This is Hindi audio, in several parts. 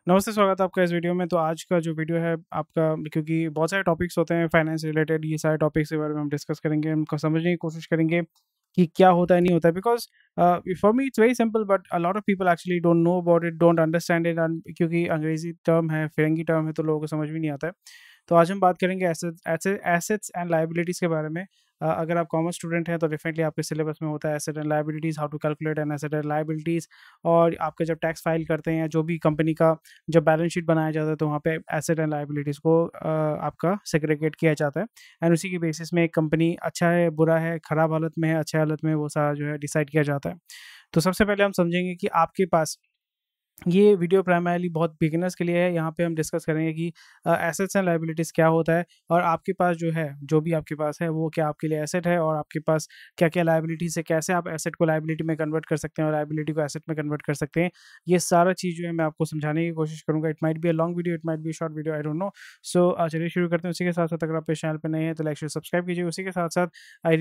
नमस्ते, स्वागत है आपका इस वीडियो में। तो आज का जो वीडियो है आपका, क्योंकि बहुत सारे टॉपिक्स होते हैं फाइनेंस रिलेटेड, ये सारे टॉपिक्स के बारे में हम डिस्कस करेंगे, उनको समझने की कोशिश करेंगे कि क्या होता है, नहीं होता है। Because for me it's very simple, but a lot of people actually don't know about it, don't understand it, क्योंकि अंग्रेजी टर्म है, फिरंगी टर्म है, तो लोगों को समझ भी नहीं आता है। तो आज हम बात करेंगे एसेट्स एंड लाइबिलिटीज़ के बारे में। अगर आप कॉमर्स स्टूडेंट हैं तो डेफिनेटली आपके सिलेबस में होता है asset and liabilities, how to calculate an asset and liabilities. और आपका जब टैक्स फाइल करते हैं, जो भी कंपनी का जब बैलेंस शीट बनाया जाता है, तो वहाँ पे एसेट एंड लाइबिलिटीज़ को आपका सेग्रीगेट किया जाता है। एंड उसी के बेसिस में एक कंपनी अच्छा है, बुरा है, ख़राब हालत में है, अच्छे हालत में, वो सारा जो है डिसाइड किया जाता है। तो सबसे पहले हम समझेंगे कि आपके पास ये वीडियो प्राइमरीली बहुत बिगिनर्स के लिए है। यहाँ पे हम डिस्कस करेंगे कि एसेट्स एंड लायबिलिटीज़ क्या होता है, और आपके पास जो है, जो भी आपके पास है, वो क्या आपके लिए एसेट है, और आपके पास क्या-क्या लायबिलिटीज़ है, कैसे आप एसेट को लायबिलिटी में कन्वर्ट कर सकते हैं और लायबिलिटी को एसेट में कन्वर्ट कर सकते हैं। ये सारा चीज़ जो है मैं आपको समझाने की कोशिश करूँगा। It might be a long video, it might be a short video, I don't know. So चलिए शुरू करते हैं। उसी के साथ-साथ अगर आप इस चैनल पे नए हैं तो लाइक शेयर सब्सक्राइब कीजिए। उसी के साथ-साथ आई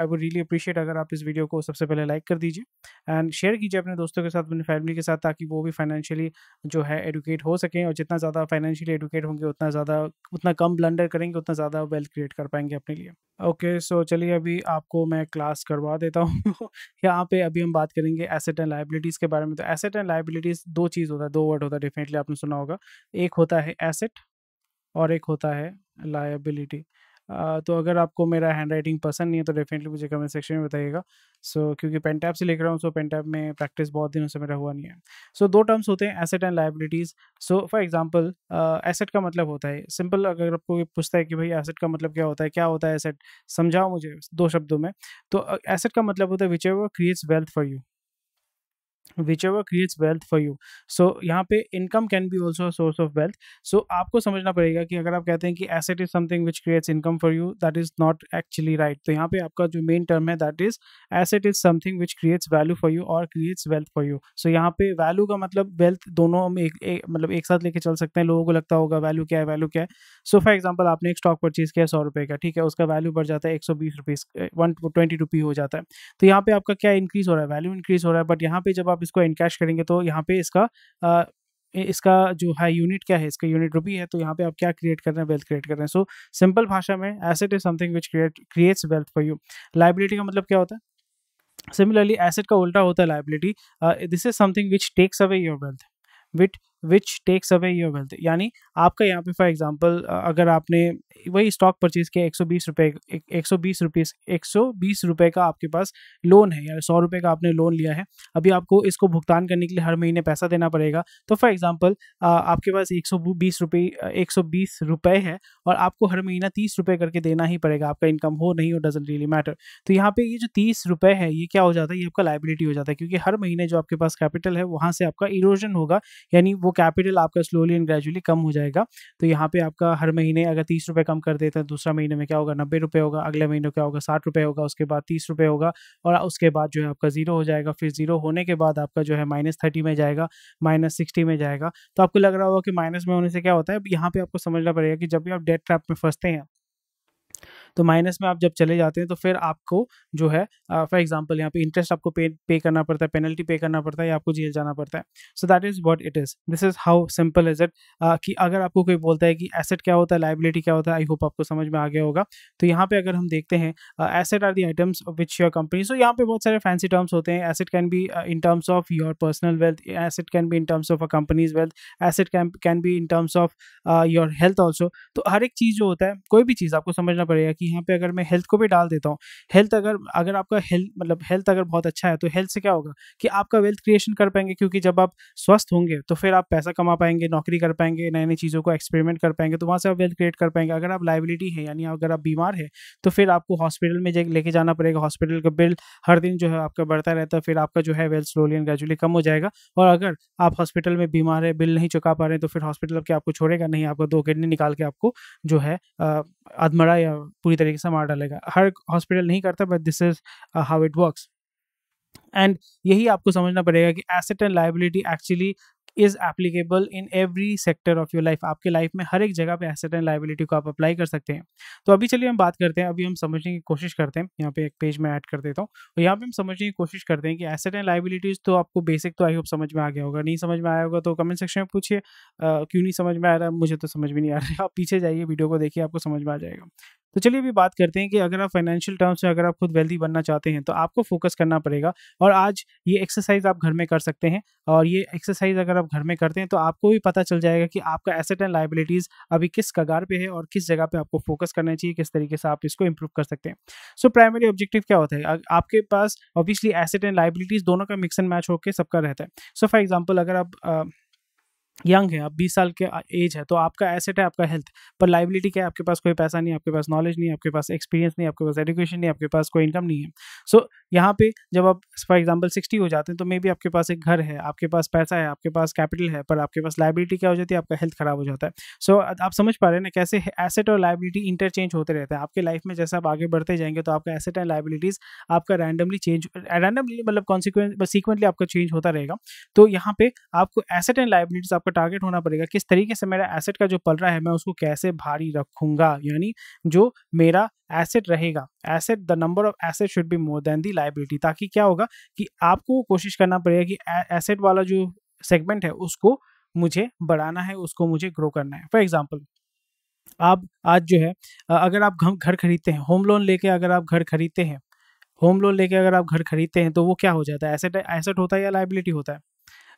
वुड रियली अप्रिशिएट अगर आप इस वीडियो को सबसे पहले लाइक कर दीजिए एंड शेयर कीजिए अपने दोस्तों के साथ, अपनी फैमिली के साथ, ताकि वो भी फाइनेंशियली जो है एडुकेट हो सकें। और जितना ज़्यादा फाइनेंशियली एडुकेट होंगे, उतना कम ब्लंडर करेंगे, उतना ज़्यादा वेल्थ क्रिएट कर पाएंगे अपने लिए। ओके, सो चलिए अभी आपको मैं क्लास करवा देता हूँ। यहाँ पे अभी हम बात करेंगे एसेट एंड लायबिलिटीज़ के बारे में। तो एसेट एंड लायबिलिटीज़ दो चीज़ होता है, दो वर्ड होता है, डेफिनेटली आपने सुना होगा। एक होता है एसेट और एक होता है लायबिलिटी। तो अगर आपको मेरा हैंडराइटिंग पसंद नहीं है तो डेफिनेटली मुझे कमेंट सेक्शन में बताइएगा। क्योंकि पेन टैब से लिख रहा हूँ, पेन टैब में प्रैक्टिस बहुत दिनों से मेरा हुआ नहीं है। दो टर्म्स होते हैं, asset and liabilities. For example, asset का मतलब होता है सिंपल। अगर आपको ये पूछता है कि भाई एसेट का मतलब क्या होता है एसेट, समझाओ मुझे दो शब्दों में। तो एसेट का मतलब होता है whichever creates wealth for you, whichever creates wealth for you। यहाँ पे income can be also a source of wealth। आपको समझना पड़ेगा कि अगर आप कहते हैं कि asset is something which creates income for you, that is not actually right। तो यहाँ पे आपका जो मेन टर्म है that is asset is something which creates value for you or creates wealth for you। यहाँ पे value का मतलब wealth दोनों हम मतलब एक साथ लेके चल सकते हैं। लोगों को लगता होगा वैल्यू क्या है। फॉर एग्जाम्पल आपने एक स्टॉक परचेज किया 100 रुपये का, ठीक है, उसका वैल्यू बढ़ जाता है 120 रुपीज़, 120 रुपी हो जाता है। तो यहाँ पे आपका क्या इंक्रीज हो रहा है, वैल्यू इंक्रीज हो रहा है। बट यहाँ पे जब आप इसको इनकैश करेंगे तो यहाँ पे इसका जो है यूनिट क्या है, इसका यूनिट रुपी है। तो यहाँ पे आप क्या क्रिएट कर रहे हैं, वेल्थ क्रिएट कर रहे हैं। सिंपल भाषा में asset is something which creates wealth for you. Liability का मतलब क्या होता है? सिमिलरली एसेट का उल्टा होता है liability. This is something which takes away your wealth, which takes away your wealth. यानी आपका यहाँ पे फॉर एग्जांपल अगर आपने वही स्टॉक परचेज किया 120 रुपये, 120 रुपये का आपके पास लोन है, या 100 रुपये का आपने लोन लिया है। अभी आपको इसको भुगतान करने के लिए हर महीने पैसा देना पड़ेगा। तो फॉर एग्जांपल आपके पास 120 रुपये है और आपको हर महीना 30 रुपये करके देना ही पड़ेगा, आपका इनकम हो नहीं हो, डजंट रियली मैटर। तो यहाँ पे ये जो 30 रुपये है, ये क्या हो जाता है, ये आपका लायबिलिटी हो जाता है, क्योंकि हर महीने जो आपके पास कैपिटल है वहाँ से आपका इरोजन होगा, यानी वो कैपिटल आपका स्लोली एंड ग्रेजुअली कम हो जाएगा। तो यहाँ पे आपका हर महीने अगर 30 रुपये कम कर देते हैं, दूसरा महीने में क्या होगा, 90 रुपये होगा, अगले महीने क्या होगा, 60 रुपये होगा, उसके बाद 30 रुपये होगा, और उसके बाद जो है आपका जीरो हो जाएगा। फिर जीरो होने के बाद आपका जो है -30 में जाएगा, -60 में जाएगा। तो आपको लग रहा होगा कि माइनस में होने से क्या होता है। यहाँ पे आपको समझना पड़ेगा कि जब भी आप डेट ट्रैप में फंसते हैं, तो माइनस में आप जब चले जाते हैं तो फिर आपको जो है फॉर एग्जांपल यहाँ पे इंटरेस्ट आपको पे करना पड़ता है, पेनल्टी पे करना पड़ता है, या आपको जेल जाना पड़ता है। That is what it is, this is how simple is it. कि अगर आपको कोई बोलता है कि एसेट क्या होता है, लायबिलिटी क्या होता है, आई होप आपको समझ में आ गया होगा। तो यहाँ पे अगर हम देखते हैं, asset are the items which your company, यहाँ पे बहुत सारे फैंसी टर्म्स होते हैं। Asset can be in terms of your personal wealth, asset can be in terms of a company's wealth, asset can be in terms of your health also. तो हर एक चीज़ जो होता है, कोई भी चीज़ आपको समझना पड़ेगा कि यहाँ पे अगर मैं हेल्थ को भी डाल देता हूँ, हेल्थ अगर आपका हेल्थ अगर बहुत अच्छा है, तो हेल्थ से क्या होगा कि आपका वेल्थ क्रिएशन कर पाएंगे, क्योंकि जब आप स्वस्थ होंगे तो फिर आप पैसा कमा पाएंगे, नौकरी कर पाएंगे, नई नई चीज़ों को एक्सपेरिमेंट कर पाएंगे, तो वहाँ से आप वेल्थ क्रिएट कर पाएंगे। अगर आप लायबिलिटी है, यानी अगर आप बीमार है, तो फिर आपको हॉस्पिटल में लेके जाना पड़ेगा, हॉस्पिटल का बिल हर दिन जो है आपका बढ़ता रहता है, फिर आपका जो है वेल्थ स्लोली एंड ग्रेजुअली कम हो जाएगा। और अगर आप हॉस्पिटल में बीमार है, बिल नहीं चुका पा रहे, तो फिर हॉस्पिटल के आपको छोड़ेगा नहीं, आपको 2 किडनी निकाल के आपको जो है अधमरा या पूरी तरीके से मार डालेगा। हर हॉस्पिटल नहीं करता, but this is how it works. And यही आपको समझना पड़ेगा कि asset and liability actually is applicable in every sector of your life. आपके लाइफ में हर एक जगह पे एसेट एंड लायबिलिटी को आप अप्लाई कर सकते हैं। तो अभी चलिए हम बात करते हैं, अभी हम समझने की कोशिश करते हैं। यहाँ पे एक पेज में ऐड कर देता हूँ और यहाँ पे हम समझने की कोशिश करते हैं कि एसेट एंड लायबिलिटीज तो आपको बेसिक तो आई होप समझ में आ गया होगा। नहीं समझ में आया होगा तो कमेंट सेक्शन में पूछिए क्यों नहीं समझ में आ रहा है। मुझे तो समझ में नहीं आ रहा है, आप पीछे जाइए, वीडियो को देखिए, आपको समझ में आ जाएगा। तो चलिए अभी बात करते हैं कि अगर आप फाइनेंशियल टर्म्स में अगर आप खुद वेल्दी बनना चाहते हैं तो आपको फोकस करना पड़ेगा। और आज ये एक्सरसाइज आप घर में कर सकते हैं, और ये एक्सरसाइज अगर आप घर में करते हैं तो आपको भी पता चल जाएगा कि आपका एसेट एंड लायबिलिटीज अभी किस कगार पे है और किस जगह पे आपको फोकस करना चाहिए, किस तरीके से आप इसको इंप्रूव कर सकते हैं। सो प्राइमरी ऑब्जेक्टिव क्या होता है, आपके पास ऑब्वियसली एसेट एंड लायबिलिटीज दोनों का मिक्स एंड मैच होकर सबका रहता है। सो फॉर एग्जाम्पल अगर आप यंग है, आप 20 साल के एज है, तो आपका एसेट है आपका हेल्थ, पर लाइबिलिटी क्या है, आपके पास कोई पैसा नहीं, आपके पास नॉलेज नहीं, आपके पास एक्सपीरियंस नहीं, आपके पास एजुकेशन नहीं, आपके पास कोई इनकम नहीं है। सो यहाँ पे जब आप फॉर एग्जांपल 60 हो जाते हैं तो मे बी आपके पास एक घर है, आपके पास पैसा है, आपके पास कैपिटल है, पर आपके पास लाइबिलिटी क्या हो जाती है, आपका हेल्थ खराब हो जाता है। सो आप समझ पा रहे हैं ना कैसे एसेट और लाइबिलिटी इंटरचेंज होते रहते हैं आपके लाइफ में। जैसे आप आगे बढ़ते जाएंगे तो आपका एसेट एंड लाइबिलिटीज आपका रैंडमली मतलब कॉन्सिक्वेंट सीक्वेंटली आपका चेंज होता रहेगा। तो यहाँ पे आपको एसेट एंड लाइबिलिटीज आपका टारगेट होना पड़ेगा, किस तरीके से मेरा एसेट का जो पल रहा है मैं उसको कैसे भारी रखूंगा, यानी जो मेरा एसेट रहेगा, asset the number of asset should be more than the liability. ताकि क्या होगा कि आपको कोशिश करना पड़ेगा कि एसेट वाला जो सेगमेंट है उसको मुझे बढ़ाना है, उसको मुझे ग्रो करना है। फॉर एग्जाम्पल आप आज जो है अगर आप घर खरीदते हैं, होम लोन लेके अगर आप घर खरीदते हैं, होम लोन लेके अगर आप घर खरीदते हैं तो वो क्या हो जाता है, एसेट होता है या लायबिलिटी होता है।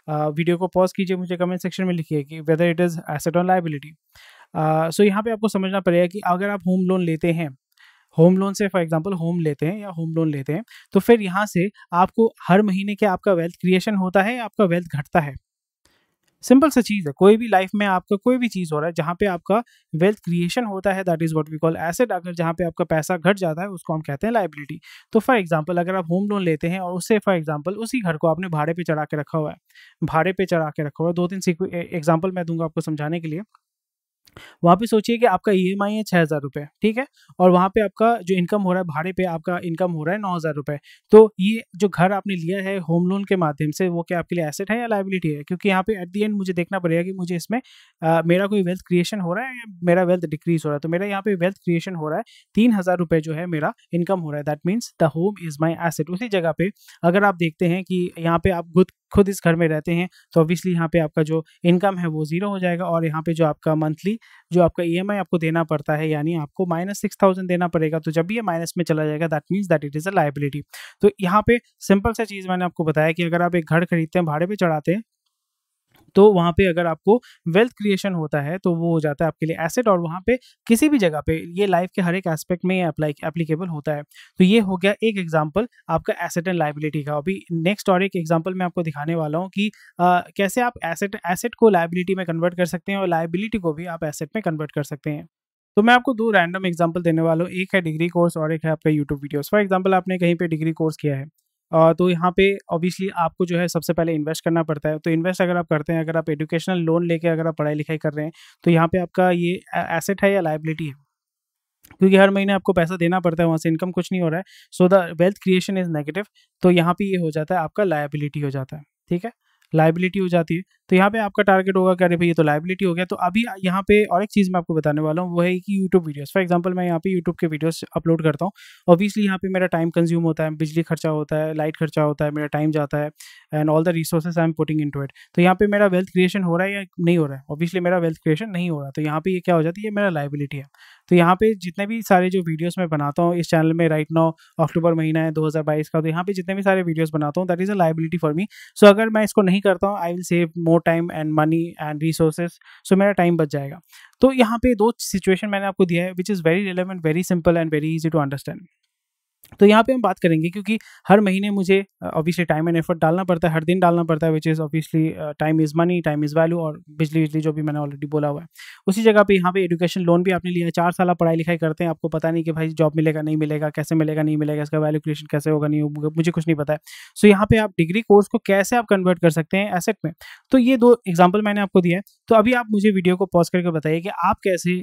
वीडियो को पॉज कीजिए, मुझे कमेंट सेक्शन में लिखिए कि वेदर इट इज़ एसेट और लायबिलिटी। सो यहाँ पे आपको समझना पड़ेगा कि अगर आप होम लोन लेते हैं, होम लोन से फॉर एग्जांपल होम लेते हैं या होम लोन लेते हैं, तो फिर यहाँ से आपको हर महीने क्या आपका वेल्थ क्रिएशन होता है या आपका वेल्थ घटता है। सिंपल सा चीज़ है, कोई भी लाइफ में आपका कोई भी चीज़ हो रहा है जहाँ पे आपका वेल्थ क्रिएशन होता है, that is what we call asset. अगर जहाँ पे आपका पैसा घट जाता है उसको हम कहते हैं लायबिलिटी। तो फॉर एग्जांपल अगर आप होम लोन लेते हैं और उससे फॉर एग्जांपल उसी घर को आपने भाड़े पे चढ़ा के रखा हुआ है, भाड़े पे चढ़ा के रखा हुआ है, 2-3 एग्जाम्पल मैं दूंगा आपको समझाने के लिए। वहाँ पे सोचिए कि आपका ईएमआई है 6,000 रुपये, ठीक है, और वहाँ पे आपका जो इनकम हो रहा है भाड़े पे, आपका इनकम हो रहा है 9,000 रुपये। तो ये जो घर आपने लिया है होम लोन के माध्यम से, वो क्या आपके लिए एसेट है या लायबिलिटी है? क्योंकि यहाँ पे एट दी एंड मुझे देखना पड़ेगा कि मुझे इसमें मेरा कोई वेल्थ क्रिएशन हो रहा है या मेरा वेल्थ डिक्रीज हो रहा है। तो मेरा यहाँ पे वेल्थ क्रिएशन हो रहा है, 3,000 रुपये जो है मेरा इनकम हो रहा है, that means the home is my asset. उसी जगह पे अगर आप देखते हैं कि यहाँ पे आप खुद इस घर में रहते हैं तो ऑब्वियसली यहाँ पे आपका जो इनकम है वो 0 हो जाएगा, और यहाँ पे जो आपका मंथली जो आपका ईएमआई आपको देना पड़ता है, यानी आपको -6,000 देना पड़ेगा। तो जब भी ये माइनस में चला जाएगा that means that it is a liability. तो यहाँ पे सिंपल सा चीज़ मैंने आपको बताया कि अगर आप एक घर खरीदते हैं, भाड़े पे चढ़ाते हैं, तो वहाँ पे अगर आपको वेल्थ क्रिएशन होता है तो वो हो जाता है आपके लिए एसेट, और वहाँ पे किसी भी जगह पे ये लाइफ के हर एक एस्पेक्ट में एप्लीकेबल होता है। तो ये हो गया एक एग्जांपल आपका एसेट एंड लायबिलिटी का। अभी नेक्स्ट और एक एग्जांपल मैं आपको दिखाने वाला हूँ कि कैसे आप एसेट को लायबिलिटी में कन्वर्ट कर सकते हैं और लायबिलिटी को भी आप एसेट में कन्वर्ट कर सकते हैं। तो मैं आपको 2 रैंडम एग्जांपल देने वाला हूँ, एक है डिग्री कोर्स और एक है आपका यूट्यूब वीडियोस। फॉर एग्जांपल आपने कहीं पे डिग्री कोर्स किया है, तो यहाँ पे ऑब्वियसली आपको जो है सबसे पहले इन्वेस्ट करना पड़ता है। तो इन्वेस्ट अगर आप करते हैं, अगर आप एजुकेशनल लोन लेके अगर आप पढ़ाई लिखाई कर रहे हैं, तो यहाँ पे आपका ये एसेट है या लायबिलिटी है? क्योंकि हर महीने आपको पैसा देना पड़ता है, वहाँ से इनकम कुछ नहीं हो रहा है, so the wealth creation is negative. तो यहाँ पे ये हो जाता है आपका लायबिलिटी हो जाता है, ठीक है, लायबिलिटी हो जाती है। तो यहाँ पे आपका टारगेट होगा कि अरे भाई ये तो लायबिलिटी हो गया। तो अभी यहाँ पे और एक चीज़ मैं आपको बताने वाला हूँ, वो है कि यूट्यूब वीडियोस। फॉर एग्जांपल मैं यहाँ पे यूट्यूब के वीडियोस अपलोड करता हूँ, ऑब्वियसली यहाँ पे मेरा टाइम कंज्यूम होता है, बिजली खर्चा होता है, लाइट खर्चा होता है, मेरा टाइम जाता है, and all the resources I am putting into it. तो यहाँ पे मेरा वेल्थ क्रिएशन हो रहा है या नहीं हो रहा है? ऑब्वियसली मेरा वेल्थ क्रिएशन नहीं हो रहा, तो यहाँ पे ये क्या हो जाती है, मेरा लायबिलिटी है। तो यहाँ पे जितने भी सारे जो वीडियोस मैं बनाता हूँ इस चैनल में, राइट नाउ अक्टूबर महीना है 2022 का, तो यहाँ पे जितने भी सारे वीडियोस बनाता हूँ that is a liability for me. So अगर मैं इसको नहीं करता हूँ, I will save more time and money and resources, so मेरा टाइम बच जाएगा। तो यहाँ पे 2 सिचुएशन मैंने आपको दिया है which is very relevant, very simple and very easy to understand. तो यहाँ पे हम बात करेंगे, क्योंकि हर महीने मुझे ऑब्वियसली टाइम एंड एफर्ट डालना पड़ता है, हर दिन डालना पड़ता है, which is obviously time is money, time is value, और बिजली जो भी मैंने ऑलरेडी बोला हुआ है। उसी जगह पे यहाँ पे एजुकेशन लोन भी आपने लिया है, 4 साल आप पढ़ाई लिखाई करते हैं, आपको पता नहीं कि भाई जॉब मिलेगा नहीं मिलेगा, कैसे मिलेगा नहीं मिलेगा, इसका वैल्यू क्रिएशन कैसे होगा नहीं होगा, मुझे कुछ नहीं पता है। सो यहाँ पे आप डिग्री कोर्स को कैसे आप कन्वर्ट कर सकते हैं एसेट में, तो ये 2 एग्जाम्पल मैंने आपको दिया है। तो अभी आप मुझे वीडियो को पॉज करके बताइए कि आप कैसे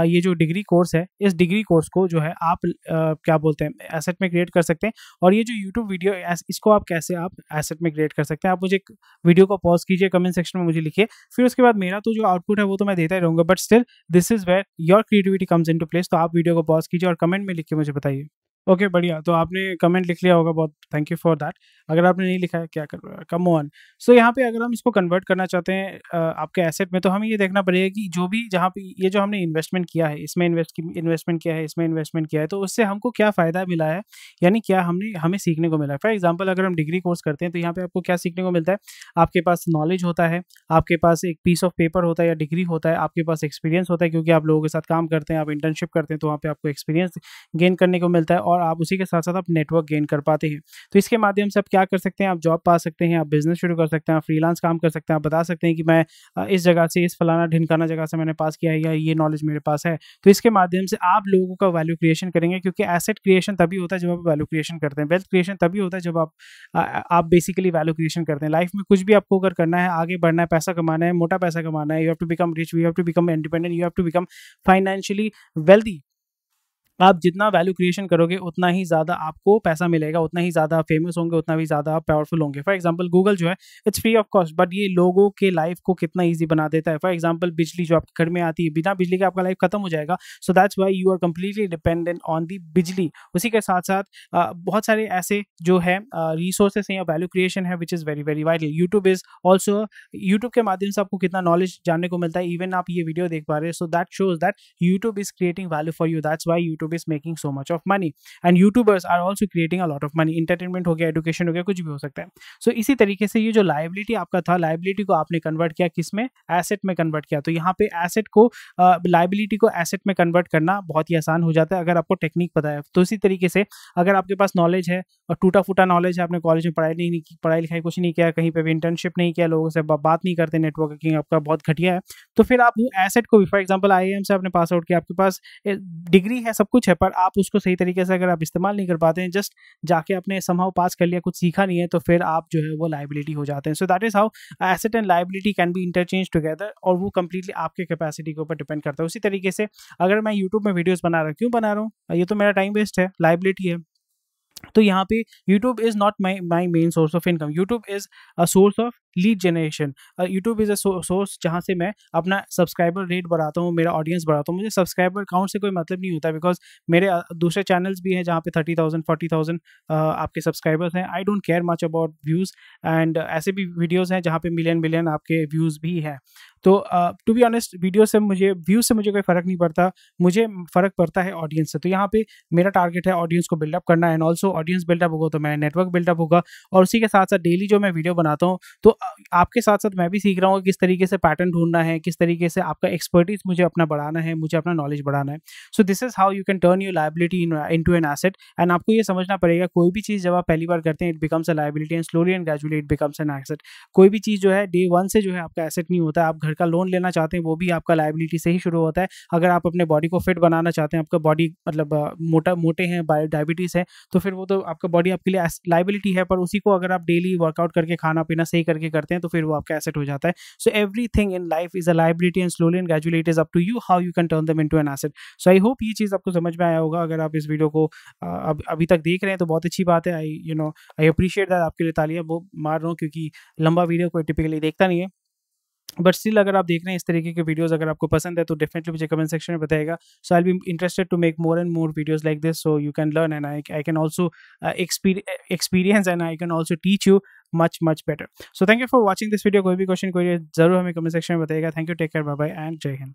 ये जो डिग्री कोर्स है, इस डिग्री कोर्स को जो है आप क्या बोलते हैं एसेट में क्रिएट कर सकते हैं। और ये जो यूट्यूब वीडियो इसको आप कैसे आप एसेट में क्रिएट कर सकते हैं, आप मुझे वीडियो को पॉज कीजिए, कमेंट सेक्शन में मुझे लिखिए, फिर उसके बाद मेरा तो जो आउटपुट है वो तो मैं देता ही रहूँगा, but still this is where your creativity comes into place. तो आप वीडियो को पॉज कीजिए और कमेंट में लिख के मुझे बताइए। ओके, बढ़िया। तो आपने कमेंट लिख लिया होगा, बहुत थैंक यू फॉर दैट। अगर आपने नहीं लिखा है, क्या कर रहा है, कम ऑन। सो यहाँ पे अगर हम इसको कन्वर्ट करना चाहते हैं आपके एसेट में, तो हमें ये देखना पड़ेगा कि जो भी जहाँ पे ये जो हमने इन्वेस्टमेंट किया है, इसमें इन्वेस्टमेंट किया है, इसमें इन्वेस्टमेंट किया है, तो उससे हमको क्या फ़ायदा मिला है, यानी क्या हमें सीखने को मिला है। फॉर एग्जाम्पल अगर हम डिग्री कोर्स करते हैं तो यहाँ पे आपको क्या सीखने को मिलता है, आपके पास नॉलेज होता है, आपके पास एक पीस ऑफ पेपर होता है या डिग्री होता है, आपके पास एक्सपीरियंस होता है क्योंकि आप लोगों के साथ काम करते हैं, आप इंटर्नशिप करते हैं, तो वहाँ पे आपको एक्सपीरियंस गेन करने को मिलता है और आप उसी के साथ साथ आप नेटवर्क गेन कर पाते हैं। तो इसके माध्यम से आप क्या कर सकते हैं, आप जॉब पा सकते हैं, आप बिजनेस शुरू कर सकते हैं, आप फ्रीलांस काम कर सकते हैं, आप बता सकते हैं कि मैं इस जगह से, इस फलाना ढिमकाना जगह से मैंने पास किया है या ये नॉलेज मेरे पास है। तो इसके माध्यम से आप लोगों का वैल्यू क्रिएशन करेंगे, क्योंकि एसेट क्रिएशन तभी होता है जब आप वैल्यू क्रिएशन करते हैं, वेल्थ क्रिएशन तभी होता है जब आप बेसिकली वैल्यू क्रिएशन करते हैं। लाइफ में कुछ भी आपको अगर करना है, आगे बढ़ना है, पैसा कमाना है, मोटा पैसा कमाना है, you have to become rich, you have to become independent, you have to become financially wealthy. आप जितना वैल्यू क्रिएशन करोगे उतना ही ज़्यादा आपको पैसा मिलेगा, उतना ही ज़्यादा फेमस होंगे, उतना भी ज़्यादा आप पावरफुल होंगे। फॉर एग्जांपल गूगल जो है it's free of cost, but ये लोगों के लाइफ को कितना ईजी बना देता है। फॉर एग्जांपल बिजली जो आपके घर में आती है, बिना बिजली के आपका लाइफ खत्म हो जाएगा। So that's why you are completely dependent on the बिजली। उसी के साथ साथ बहुत सारे ऐसे जो है रिसोर्सेस हैं या वैल्यू क्रिएशन है which is very very vital. YouTube is also, YouTube के माध्यम से आपको कितना नॉलेज जानने को मिलता है, इवन आप ये वीडियो देख पा रहे हैं। So that shows that YouTube is creating value for you, that's why YouTube is making so much of money and YouTubers are also creating a lot of money. Entertainment हो गया, एजुकेशन हो गया, कुछ भी हो सकता है। सो इसी तरीके से ये जो लायबिलिटी आपका था, लायबिलिटी को आपने कन्वर्ट किया किस में, एसेट में कन्वर्ट किया। तो यहाँ पे एसेट को लायबिलिटी को एसेट में कन्वर्ट करना बहुत ही आसान हो जाता है अगर आपको टेक्निक पता है। तो इसी तरीके से अगर आपके पास नॉलेज है और टूटा फूटा नॉलेज है, आपने कॉलेज में पढ़ाई लिखाई कुछ नहीं किया, कहीं पे भी इंटर्नशिप नहीं किया, लोगों से बात नहीं करते, नेटवर्किंग आपका बहुत घटिया है, तो फिर आप वो एसेट को भी, फॉर एग्जाम्पल IIM से आपने पास आउट किया, आपके पास डिग्री है, सब कुछ है, पर आप उसको सही तरीके से अगर आप इस्तेमाल नहीं कर पाते हैं, जस्ट जाके आपने समहाउ पास कर लिया, कुछ सीखा नहीं है, तो फिर आप जो है वो लायबिलिटी हो जाते हैं। So that is how asset and liability can be interchange together, और वो कंप्लीटली आपके कैपेसिटी के ऊपर डिपेंड करता है। उसी तरीके से अगर मैं यूट्यूब में वीडियोस बना रहा हूँ, क्यों बना रहा हूँ, ये तो मेरा टाइम वेस्ट है, लायबिलिटी है। तो यहाँ पे YouTube is not my main source of income, YouTube is a source of lead generation. YouTube is a source जहाँ से मैं अपना सब्सक्राइबर रेट बढ़ाता हूँ, मेरा ऑडियंस बढ़ाता हूँ। मुझे सब्सक्राइबर काउंट से कोई मतलब नहीं होता, बिकॉज मेरे दूसरे चैनल्स भी हैं जहाँ पे 30,000 40,000 आपके सब्सक्राइबर्स हैं। I don't care much about views, and ऐसे भी वीडियोज़ हैं जहाँ पे मिलियन आपके व्यूज़ भी हैं। तो टू बी ऑनेस्ट, वीडियो से मुझे, व्यूज़ से मुझे कोई फ़र्क नहीं पड़ता, मुझे फ़र्क पड़ता है ऑडियंस से। तो यहाँ पे मेरा टारगेट है ऑडियंस को बिल्डअप करना, एंड ऑल्सो ऑडियंस बिल्डअप होगा तो मेरा नेटवर्क बिल्डअप होगा। और उसी के साथ साथ डेली जो मैं वीडियो बनाता हूँ, तो आपके साथ साथ मैं भी सीख रहा हूँ किस तरीके से पैटर्न ढूंढना है, किस तरीके से आपका एक्सपर्टीज मुझे अपना बढ़ाना है, मुझे अपना नॉलेज बढ़ाना है। So this is how you can turn your liability into an asset. And आपको ये समझना पड़ेगा, कोई भी चीज़ जब आप पहली बार करते हैं, it becomes a liability, and slowly and gradually it becomes an asset. कोई भी चीज़ जो है डे वन से जो है आपका एसेट नहीं होता है। आप घर का लोन लेना चाहते हैं, वो भी आपका लायबिलिटी से ही शुरू होता है। अगर आप अपने बॉडी को फिट बनाना चाहते हैं, आपका बॉडी मतलब मोटे हैं, डायबिटीज़ है, तो फिर वो तो आपका बॉडी आपके लिए लायबिलिटी है, पर उसी को अगर आप डेली वर्कआउट करके, खाना पीना सही करके करते हैं, तो फिर वो आपका एसेट हो जाता है। So everything in life is a liability, and slowly and gradually it is up to you how you can turn them into an asset. So I hope ये चीज़ आपको समझ में आया होगा। अगर आप इस वीडियो को अभी तक देख रहे हैं तो बहुत अच्छी बात है। आई अप्रिशिएट दैट, आपके लिए तालियां वो मार रहा हूँ, क्योंकि लंबा वीडियो कोई टिपिकली देखता नहीं है। बट स्टिल अगर आप देख रहे हैं इस तरीके के वीडियोस, अगर आपको पसंद है तो डेफिनेटली मुझे कमेंट सेक्शन में बताइएगा। So I will be interested to make more and more videos like this, so you can learn, and I can also experience, and I can also teach you much better. So thank you for watching this video. कोई भी क्वेश्चन कोई जरूर हमें कमेंट सेक्शन में बताइएगा। Thank you, take care, bye bye and जय हिंद।